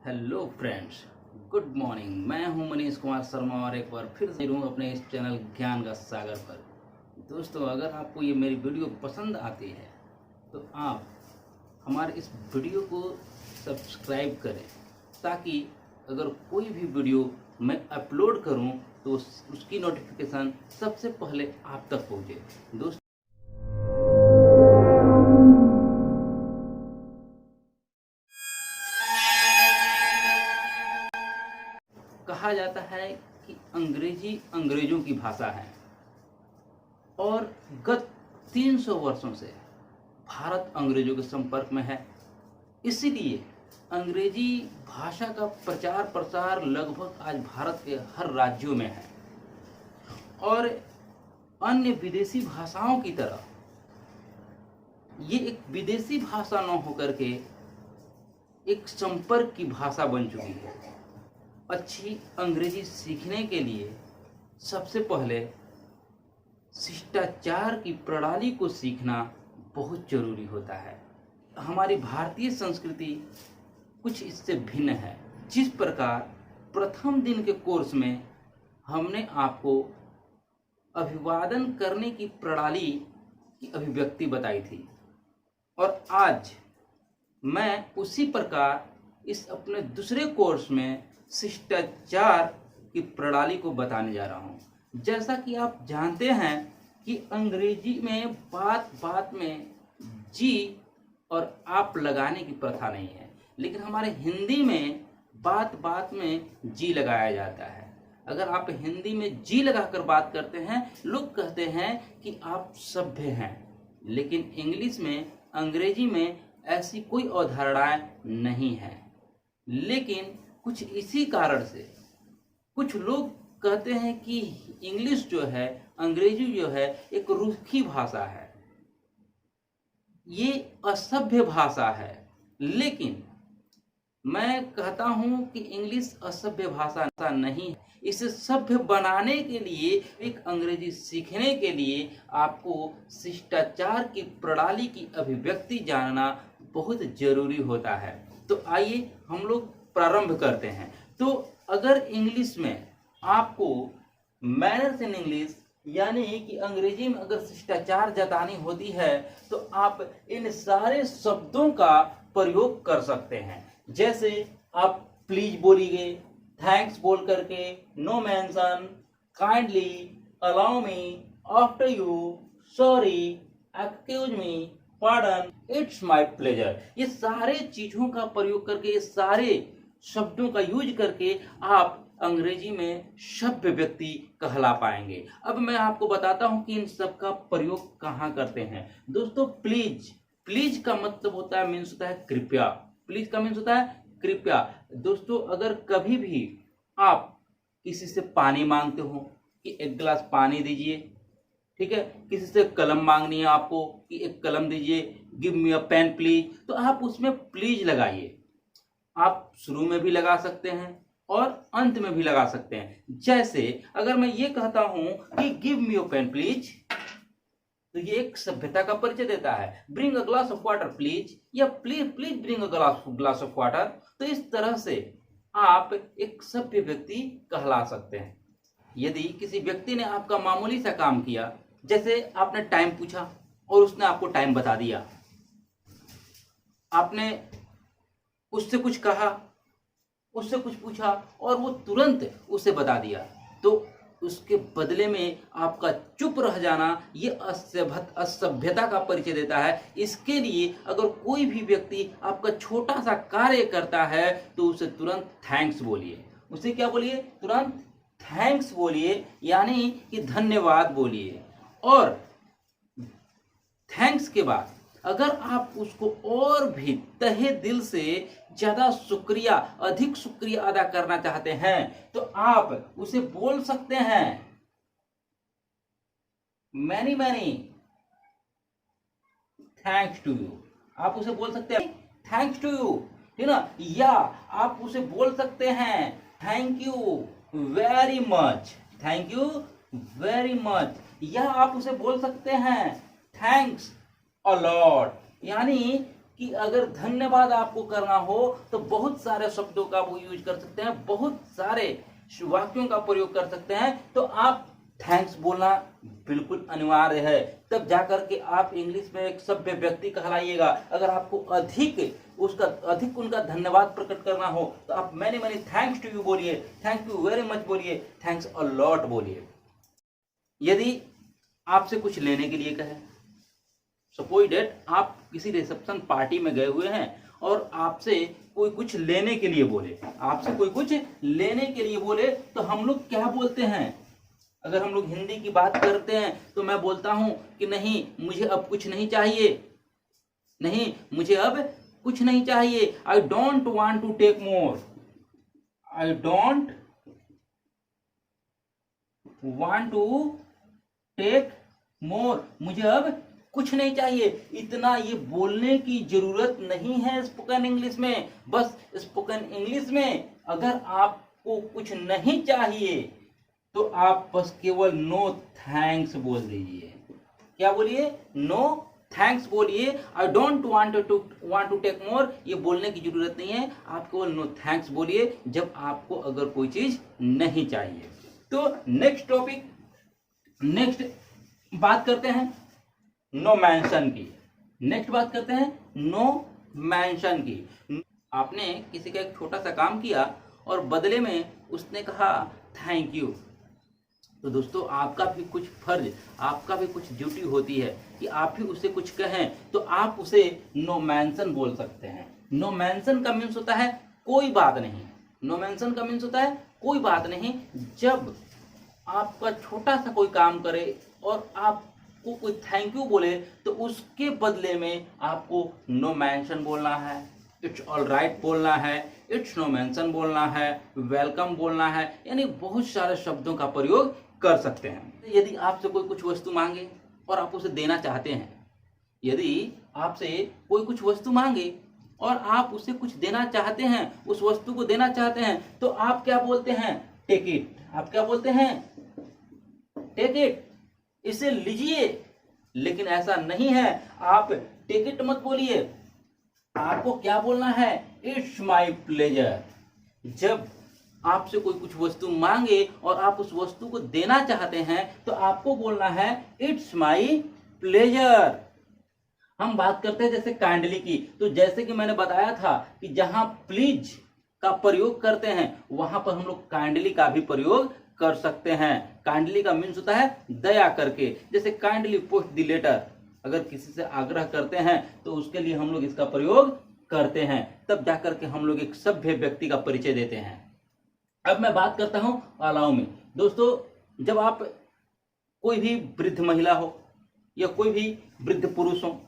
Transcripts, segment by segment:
Hello friends, good morning. मैं हूं मनीष कुमार शर्मा और एक बार फिर से हूं अपने इस चैनल ज्ञान का सागर पर। दोस्तों, अगर आपको ये मेरी वीडियो पसंद आती है तो आप हमारे इस वीडियो को सब्सक्राइब करें, ताकि अगर कोई भी वीडियो मैं अपलोड करूं तो उसकी नोटिफिकेशन सबसे पहले आप तक पहुंचे। दोस्तों, कहा जाता है कि अंग्रेजी अंग्रेजों की भाषा है और गत 300 वर्षों से भारत अंग्रेजों के संपर्क में है। इसीलिए अंग्रेजी भाषा का प्रचार प्रसार लगभग आज भारत के हर राज्यों में है और अन्य विदेशी भाषाओं की तरह ये एक विदेशी भाषा न होकर के एक संपर्क की भाषा बन चुकी है। अच्छी अंग्रेजी सीखने के लिए सबसे पहले शिष्टाचार की प्रणाली को सीखना बहुत जरूरी होता है। हमारी भारतीय संस्कृति कुछ इससे भिन्न है। जिस प्रकार प्रथम दिन के कोर्स में हमने आपको अभिवादन करने की प्रणाली की अभिव्यक्ति बताई थी, और आज मैं उसी प्रकार इस अपने दूसरे कोर्स में शिष्टाचार की प्रणाली को बताने जा रहा हूं। जैसा कि आप जानते हैं कि अंग्रेजी में बात बात में जी और आप लगाने की प्रथा नहीं है, लेकिन हमारे हिंदी में बात बात में जी लगाया जाता है। अगर आप हिंदी में जी लगाकर बात करते हैं, लोग कहते हैं कि आप सभ्य हैं, लेकिन इंग्लिश में, अंग्रेजी में ऐसी कोई अवधारणाएं नहीं है। लेकिन कुछ इसी कारण से कुछ लोग कहते हैं कि इंग्लिश जो है, अंग्रेजी जो है, एक रूखी भाषा है, ये असभ्य भाषा है। लेकिन मैं कहता हूं कि इंग्लिश असभ्य भाषा नहीं है। इसे सभ्य बनाने के लिए, एक अंग्रेजी सीखने के लिए आपको शिष्टाचार की प्रणाली की अभिव्यक्ति जानना बहुत जरूरी होता है। तो आइए हम लोग प्रारंभ करते हैं। तो अगर इंग्लिश में आपको मैनर्स इन इंग्लिश, यानी कि अंग्रेजी में अगर शिष्टाचार जतानी होती है, तो आप इन सारे शब्दों का प्रयोग कर सकते हैं। जैसे आप प्लीज बोलिए, थैंक्स बोल करके, no mention, kindly, allow me, after you, sorry, excuse me, pardon, it's my pleasure, ये सारे चीजों का प्रयोग करके, ये सारे शब्दों का यूज करके आप अंग्रेजी में सभ्य व्यक्ति कहला पाएंगे। अब मैं आपको बताता हूं कि इन सब का प्रयोग कहां करते हैं। दोस्तों, प्लीज का मतलब होता है, मीन्स होता है कृपया। प्लीज का मीन्स होता है कृपया। दोस्तों, अगर कभी भी आप किसी से पानी मांगते हो कि एक गिलास पानी दीजिए, ठीक है, किसी से कलम मांगनी है आपको कि एक कलम दीजिए, give me a pen please, तो आप उसमें प्लीज लगाइए। आप शुरू में भी लगा सकते हैं और अंत में भी लगा सकते हैं। जैसे अगर मैं ये कहता हूं कि give me a pen please, तो ये एक सभ्यता का परिचय देता है। Bring a glass of water please, या please bring a glass of water. तो इस तरह से आप एक सभ्य व्यक्ति कहला सकते हैं। यदि किसी व्यक्ति ने आपका मामूली सा काम किया, जैसे आपने टाइम पूछा और उसने आपको टाइम बता दिया, आपने उससे कुछ कहा, उससे कुछ पूछा और वो तुरंत उसे बता दिया, तो उसके बदले में आपका चुप रह जाना ये असभ्यता का परिचय देता है। इसके लिए अगर कोई भी व्यक्ति आपका छोटा सा कार्य करता है तो उसे तुरंत थैंक्स बोलिए। उसे क्या बोलिए? तुरंत थैंक्स बोलिए, यानी कि धन्यवाद बोलिए। और थैंक्स के बाद अगर आप उसको और भी तहे दिल से ज्यादा शुक्रिया, अधिक शुक्रिया अदा करना चाहते हैं, तो आप उसे बोल सकते हैं मैनी थैंक्स टू यू। आप उसे बोल सकते हैं थैंक्स टू यू, ठीक ना। या आप उसे बोल सकते हैं thank you very much, thank you very much. या आप उसे बोल सकते हैं थैंक्स अ लॉट, यानी कि अगर धन्यवाद आपको करना हो तो बहुत सारे शब्दों का वो यूज कर सकते हैं, बहुत सारे वाक्यों का प्रयोग कर सकते हैं। तो आप थैंक्स बोलना बिल्कुल अनिवार्य है, तब जाकर के आप इंग्लिश में एक सभ्य व्यक्ति कहलाइएगा। अगर आपको अधिक उनका धन्यवाद प्रकट करना हो तो आप many many thanks to you बोलिए, थैंक यू वेरी मच बोलिए, थैंक्स अ लॉट बोलिए। यदि आपसे कुछ लेने के लिए कहे, सपोज डेट आप किसी रिसेप्शन पार्टी में गए हुए हैं और आपसे कोई कुछ लेने के लिए बोले, आपसे कोई कुछ लेने के लिए बोले, तो हम लोग क्या बोलते हैं? अगर हम लोग हिंदी की बात करते हैं तो मैं बोलता हूं कि नहीं मुझे अब कुछ नहीं चाहिए, नहीं मुझे अब कुछ नहीं चाहिए। I don't want to take more, I don't want to take more, मुझे अब कुछ नहीं चाहिए। इतना ये बोलने की जरूरत नहीं है स्पोकन इंग्लिश में। बस स्पोकन इंग्लिश में अगर आपको कुछ नहीं चाहिए तो आप बस केवल नो थैंक्स बोल दीजिए। क्या बोलिए? नो थैंक्स बोलिए। I don't want to take more, ये बोलने की जरूरत नहीं है, आप केवल नो थैंक्स बोलिए जब आपको अगर कोई चीज नहीं चाहिए। तो नेक्स्ट बात करते हैं नो मेंशन की। नेक्स्ट बात करते हैं नो मेंशन की। आपने किसी का एक छोटा सा काम किया और बदले में उसने कहा थैंक यू, तो दोस्तों आपका भी कुछ फर्ज, आपका भी कुछ ड्यूटी होती है कि आप भी उसे कुछ कहें, तो आप उसे नो मेंशन बोल सकते हैं। नो मेंशन का मीन्स होता है कोई बात नहीं। नो मेंशन का मीन्स होता है कोई बात नहीं। जब आपका छोटा सा कोई काम करे और आपको कोई थैंक यू बोले तो उसके बदले में आपको नो मेंशन बोलना है, इट्स ऑल राइट बोलना है, इट्स नो मेंशन बोलना है, वेलकम बोलना है, यानी बहुत सारे शब्दों का प्रयोग कर सकते हैं। यदि आपसे कोई कुछ वस्तु मांगे और आप उसे देना चाहते हैं, यदि आपसे कोई कुछ वस्तु मांगे और आप उसे कुछ देना चाहते हैं, उस वस्तु को देना चाहते हैं, तो आप क्या बोलते हैं? Take it. आप क्या बोलते हैं? टेक इट, इसे लीजिए। लेकिन ऐसा नहीं है, आप टेक इट मत बोलिए, आपको क्या बोलना है? It's my pleasure. जब आपसे कोई कुछ वस्तु मांगे और आप उस वस्तु को देना चाहते हैं तो आपको बोलना है इट्स माय प्लेजर। हम बात करते हैं जैसे काइंडली की, तो जैसे कि मैंने बताया था कि जहां प्लीज का प्रयोग करते हैं वहां पर हम लोग काइंडली का भी प्रयोग कर सकते हैं। काइंडली का मीन्स होता है दया करके। जैसे काइंडली पोस्ट द लेटर, अगर किसी से आग्रह करते हैं तो उसके लिए हम लोग इसका प्रयोग करते हैं, तब जाकर के हम लोग एक सभ्य व्यक्ति का परिचय देते हैं। अब मैं बात करता हूं अलाउ मी। दोस्तों, जब आप कोई भी वृद्ध महिला हो या कोई भी वृद्ध पुरुष हो,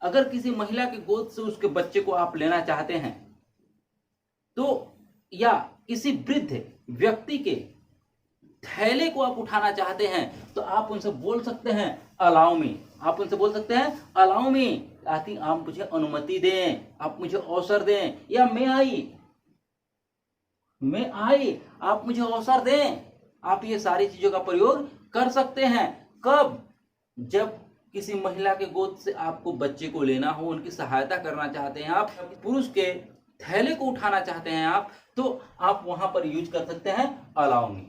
अगर किसी महिला की गोद से उसके बच्चे को आप लेना चाहते हैं तो, या किसी वृद्ध व्यक्ति के थैले को आप उठाना चाहते हैं तो आप उनसे बोल सकते हैं अलाउ मी। आप उनसे बोल सकते हैं अलाउ मी, आप मुझे अनुमति दें, आप मुझे अवसर दें, या मैं आई, आप मुझे अवसर दें। आप ये सारी चीजों का प्रयोग कर सकते हैं। कब? जब किसी महिला के गोद से आपको बच्चे को लेना हो, उनकी सहायता करना चाहते हैं आप, पुरुष के थैले को उठाना चाहते हैं आप, तो आप वहां पर यूज कर सकते हैं अलाउ मी।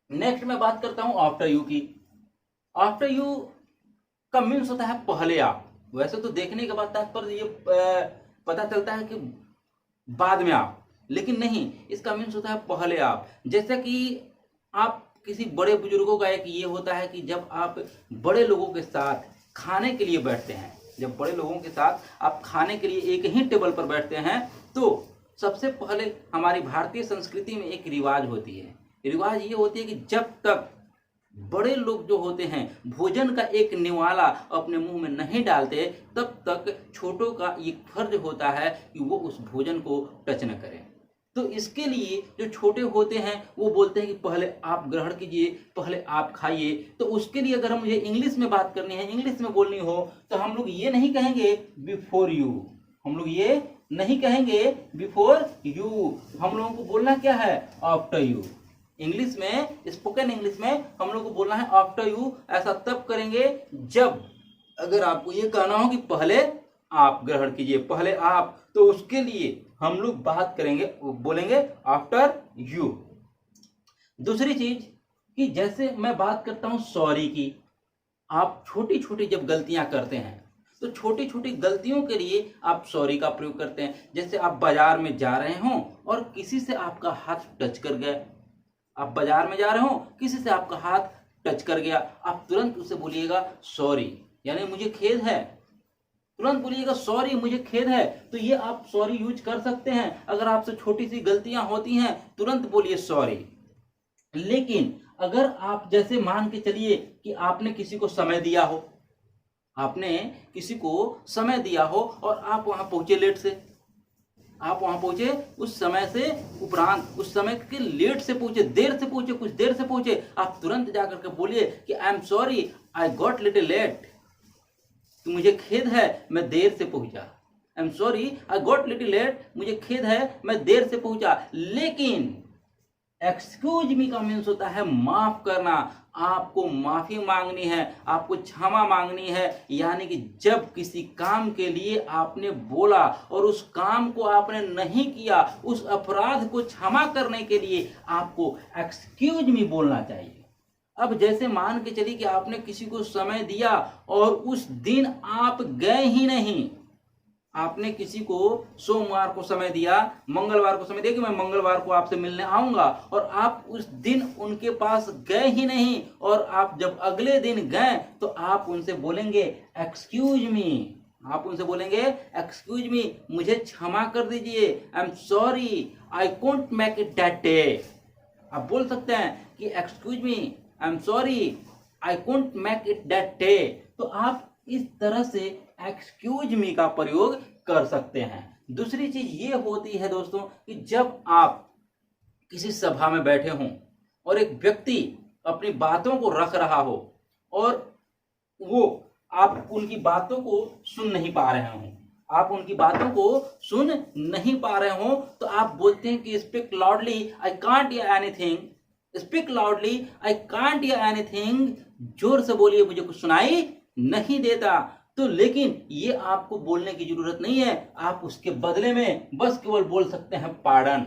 नेक्स्ट मैं बात करता हूं आफ्टर यू की। आफ्टर यू का मीन्स होता है पहले आप। वैसे तो देखने के बाद तात्पर्य ये पता चलता है कि बाद में आप, लेकिन नहीं, इसका मीन्स होता है पहले आप। जैसे कि आप किसी बड़े बुजुर्गों का एक ये होता है कि जब आप बड़े लोगों के साथ खाने के लिए बैठते हैं, जब बड़े लोगों के साथ आप खाने के लिए एक ही टेबल पर बैठते हैं, तो सबसे पहले हमारी भारतीय संस्कृति में एक रिवाज होती है। रिवाज ये होती है कि जब तक बड़े लोग जो होते हैं भोजन का एक निवाला अपने मुंह में नहीं डालते, तब तक छोटों का ये फर्ज होता है कि वो उस भोजन को टच न करें। तो इसके लिए जो छोटे होते हैं वो बोलते हैं कि पहले आप ग्रहण कीजिए, पहले आप खाइए। तो उसके लिए अगर मुझे इंग्लिश में बात करनी है, इंग्लिश में बोलनी हो, तो हम लोग ये नहीं कहेंगे बिफोर यू, हम लोग ये नहीं कहेंगे बिफोर यू, हम लोगों को बोलना क्या है? After you. इंग्लिश में, स्पोकन इंग्लिश में हम लोग को बोलना है आफ्टर यू। ऐसा तब करेंगे जब, अगर आपको ये कहना हो कि पहले आप ग्रहण कीजिए, पहले आप, तो उसके लिए हम लोग बात करेंगे, बोलेंगे आफ्टर यू। दूसरी चीज कि जैसे मैं बात करता हूं सॉरी की, आप छोटी छोटी जब गलतियां करते हैं तो छोटी छोटी गलतियों के लिए आप सॉरी का प्रयोग करते हैं। जैसे आप बाजार में जा रहे हो और किसी से आपका हाथ टच कर गया, आप बाजार में जा रहे हो, किसी से आपका हाथ टच कर गया, आप तुरंत उसे बोलिएगा सॉरी, यानी मुझे खेद है, तुरंत बोलिएगा सॉरी मुझे खेद है। तो ये आप सॉरी यूज कर सकते हैं। अगर आपसे छोटी सी गलतियां होती हैं तुरंत बोलिए सॉरी। लेकिन अगर आप जैसे मान के चलिए कि आपने किसी को समय दिया हो, आपने किसी को समय दिया हो और आप वहां पहुंचे लेट से, आप वहां पहुंचे उस समय से उपरांत, उस समय के लेट से पहुंचे, देर से पहुंचे, कुछ देर से पहुंचे, आप तुरंत जाकर के बोलिए कि I am sorry I got little late, तो मुझे खेद है मैं देर से पहुंचा, I am sorry I got little late, मुझे खेद है मैं देर से पहुंचा। लेकिन एक्सक्यूज मी का मीन्स होता है माफ करना, आपको माफी मांगनी है, आपको क्षमा मांगनी है। यानी कि जब किसी काम के लिए आपने बोला और उस काम को आपने नहीं किया, उस अपराध को क्षमा करने के लिए आपको एक्सक्यूज मी बोलना चाहिए। अब जैसे मान के चलिए कि आपने किसी को समय दिया और उस दिन आप गए ही नहीं, आपने किसी को सोमवार को समय दिया, मंगलवार को समय दिया कि मैं मंगलवार को आपसे मिलने आऊंगा, और आप उस दिन उनके पास गए ही नहीं, और आप जब अगले दिन गए तो आप उनसे बोलेंगे एक्सक्यूज मी, आप उनसे बोलेंगे एक्सक्यूज मी मुझे क्षमा कर दीजिए, आई am sorry I can't make it that day. आप बोल सकते हैं कि excuse me I am sorry I can't make it that day. तो आप इस तरह से एक्सक्यूज मी का प्रयोग कर सकते हैं। दूसरी चीज ये होती है दोस्तों कि जब आप किसी सभा में बैठे हों और एक व्यक्ति अपनी बातों को रख रहा हो और वो आप उनकी बातों को सुन नहीं पा रहे हों, आप उनकी बातों को सुन नहीं पा रहे हो, तो आप बोलते हैं कि speak loudly I can't hear anything, speak loudly I can't hear anything, जोर से बोलिए मुझे कुछ सुनाई नहीं देता। तो लेकिन ये आपको बोलने की जरूरत नहीं है, आप उसके बदले में बस केवल बोल सकते हैं पार्डन।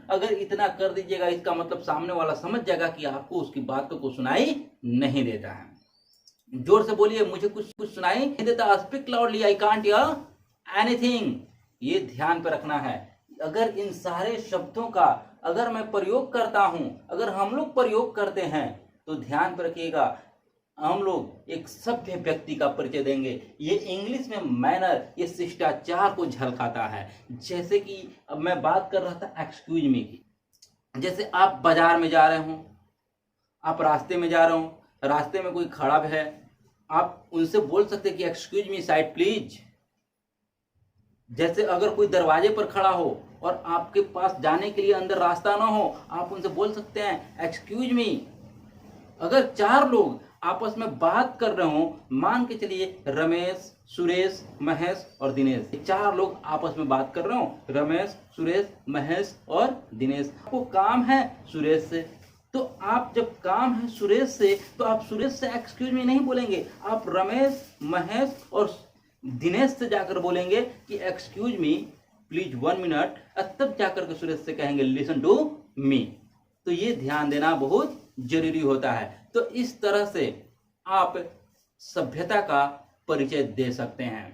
अगर इतना कर दीजिएगा इसका मतलब सामने वाला समझ जाएगा कि आपको उसकी बातों को सुनाई नहीं देता है। जोर से बोलिए मुझे कुछ सुनाई नहीं देता, speak loudly I can't hear anything, ये ध्यान पे रखना है। अगर इन सारे शब्दों का अगर मैं प्रयोग करता हूं, अगर हम लोग प्रयोग करते हैं, तो ध्यान पे रखिएगा हम लोग एक सभ्य व्यक्ति का परिचय देंगे। ये इंग्लिश में मैनर, ये शिष्टाचार को झलकाता है। जैसे कि अब मैं बात कर रहा था एक्सक्यूज मी की, जैसे आप बाजार में जा रहे हो, आप रास्ते में जा रहे हो, रास्ते में कोई खड़ा है, आप उनसे बोल सकते हैं कि एक्सक्यूज मी साइड प्लीज। जैसे अगर कोई दरवाजे पर खड़ा हो और आपके पास जाने के लिए अंदर रास्ता ना हो, आप उनसे बोल सकते हैं एक्सक्यूज मी। अगर चार लोग आपस में बात कर रहे हो, मान के चलिए रमेश, सुरेश, महेश और दिनेश, चार लोग आपस में बात कर रहे हो, रमेश, सुरेश, महेश और दिनेश। आपको काम है सुरेश से, तो आप जब काम है सुरेश से, तो आप सुरेश से एक्सक्यूज मी नहीं बोलेंगे, आप रमेश, महेश और दिनेश से जाकर बोलेंगे कि एक्सक्यूज मी प्लीज 1 मिनट, तब जाकर के सुरेश से कहेंगे लिसन टू मी। तो ये ध्यान देना बहुत जरूरी होता है। तो इस तरह से आप सभ्यता का परिचय दे सकते हैं।